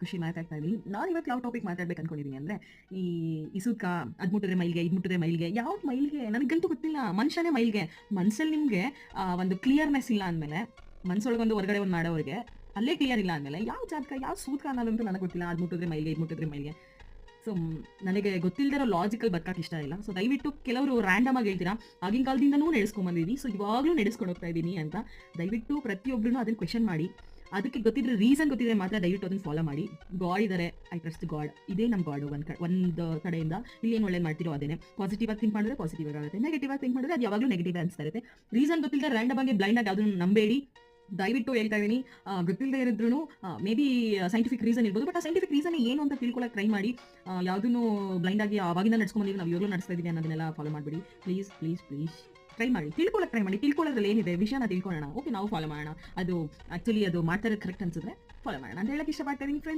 ಖುಷಿ ಮಾತಾಡ್ತಾ ಇದ್ದೀನಿ. ನಾನು ಇವತ್ತು ಯಾವ ಟಾಪಿಕ್ ಮಾತಾಡ್ಬೇಕು ಅನ್ಕೊಂಡಿದ್ದೀನಿ ಅಂದರೆ, ಈ ಈ ಸೂತ್ಕ ಅದು ಮುಟ್ಟಿದ್ರೆ ಮೈಲಿಗೆ, ಇದು ಮುಟ್ಟಿದ್ರೆ ಮೈಲಿಗೆ, ಯಾವ್ದು ಮೈಲಿಗೆ ನನಗಂತೂ ಗೊತ್ತಿಲ್ಲ. ಮನುಷ್ಯನೇ ಮೈಲಿಗೆ. ಮನಸ್ಸಲ್ಲಿ ನಿಮಗೆ ಒಂದು ಕ್ಲಿಯರ್ನೆಸ್ ಇಲ್ಲ ಅಂದಮೇಲೆ, ಮನಸ್ಸೊಳಗೊಂದು ಹೊರಗಡೆ ಒಂದು ಮಾಡೋರಿಗೆ ಅಲ್ಲೇ ಕ್ಲಿಯರ್ ಇಲ್ಲ ಅಂದಮೇಲೆ, ಯಾವ ಜಾತಕ ಯಾವ ಸೂತ್ಕ ಅನ್ನೋದಂತೂ ನನಗೆ ಗೊತ್ತಿಲ್ಲ. ಅದು ಮುಟ್ಟಿದ್ರೆ ಮೈಲಿಗೆ, ಇದು ಮುಟ್ಟಿದ್ರೆ ಮೈಲಿಗೆ. ಸೊ ನನಗೆ ಗೊತ್ತಿಲ್ಲದಿರೋ ಲಾಜಿಕಲ್ ಬರ್ಕಕ್ಕೆ ಇಷ್ಟ ಇಲ್ಲ. ಸೊ ದಯವಿಟ್ಟು ಕೆಲವರು ರ್ಯಾಂಡಮ್ ಆಗಿ ಹೇಳ್ತೀರಾ, ಆಗಿನ ಕಾಲದಿಂದನೂ ನಡೆಸ್ಕೊಂಬಂದಿದ್ದೀನಿ, ಸೊ ಇವಾಗಲೂ ನಡೆಸ್ಕೊಂಡು ಹೋಗ್ತಾ ಇದ್ದೀನಿ ಅಂತ. ದಯವಿಟ್ಟು ಪ್ರತಿಯೊಬ್ಬರೂ ಅದನ್ನು ಕ್ವೆಶನ್ ಮಾಡಿ, ಅದಕ್ಕೆ ಗೊತ್ತಿದ್ರೆ ರೀಸನ್ ಗೊತ್ತಿದ್ರೆ ಮಾತ್ರ ದಯವಿಟ್ಟು ಅದನ್ನು ಫಾಲೋ ಮಾಡಿ. ಗಾಡ್ ಇದ್ದಾರೆ, ಐ ಟ್ರಸ್ಟ್ ಗಾಡ್. ಇದೇ ನಮ್ಮ ಗಾಡು. ಒಂದು ಕಡೆಯಿಂದ ಇಲ್ಲಿ ಏನು ಒಳ್ಳೇದು ಮಾಡ್ತಿರೋ ಅದೇನೆ. ಪಾಸಿಟಿವ್ ಆಗಿ ಥಿಂಕ್ ಮಾಡಿದ್ರೆ ಪಾಸಿಟಿವ್ ಆಗುತ್ತೆ, ನೆಗೆಟಿವ್ ಆಗಿ ಥಿಂಕ್ ಮಾಡಿದ್ರೆ ಅದು ಯಾವಾಗಲೂ ನೆಗೆಟಿವ್ ಅನಿಸ್ತಾ ಇರುತ್ತೆ. ರೀಸನ್ ಗೊತ್ತಿಲ್ಲದೆ ರ್ಯಾಂಡಮ್ ಆಗಿ ಬ್ಲೈಂಡ್ ಆಗಿ ಯಾವುದನ್ನು ನಂಬೇಡಿ. ದಯವಿಟ್ಟು ಹೇಳ್ತಾ ಇದ್ದೀನಿ. ಗೊತ್ತಿಲ್ಲದೆ ಇರಿದ್ರು ಮೇ ಬಿ ಸೈಂಟಿಫಿಕ್ ರೀಸನ್ ಇರ್ಬೋದು, ಬಟ್ ಆ ಸೈಂಟಿಫಿಕ್ ರೀಸನ್ ಏನು ಅಂತ ತಿಳ್ಕೊಳ್ಳೋಕೆ ಟ್ರೈ ಮಾಡಿ. ಯಾವುದನ್ನು ಬ್ಲೈಂಡ್ ಆಗಿ ಆವಾಗಿಂದ ನಡ್ಸ್ಕೊಂಡ್ಬಂದಿದ್ದೀವಿ, ನಾವು ಇವಾಗಲೂ ನಡೆಸ್ತಾ ಇದ್ದೀವಿ ಅನ್ನೋದನ್ನೆಲ್ಲ ಫಾಲೋ ಮಾಡಿಬಿಡಿ. ಪ್ಲೀಸ್ ಪ್ಲೀಸ್ ಪ್ಲೀಸ್ ಟ್ರೈ ಮಾಡಿ, ತಿಳ್ಕೊಳ್ಳೋಕೆ ಟ್ರೈ ಮಾಡಿ. ತಿಳ್ಕೊಳ್ಳೋದ್ರಲ್ಲಿ ಏನಿದೆ, ವಿಷಯನ ತಿಳ್ಕೊಳ್ಳೋಣ. ಓಕೆ, ನಾವು ಫಾಲೋ ಮಾಡೋಣ. ಅದು ಆ್ಯಕ್ಚುಲಿ ಅದು ಮಾಡ್ತಾ ಇರೋದು ಕರೆಕ್ಟ್ ಅನ್ಸಿದ್ರೆ ಫಾಲೋ ಮಾಡೋಣ ಅಂತ ಹೇಳಕ್ಕೆ ಇಷ್ಟಪಡ್ತಾ ಇದ್ದೀನಿ ಫ್ರೆಂಡ್ಸ್.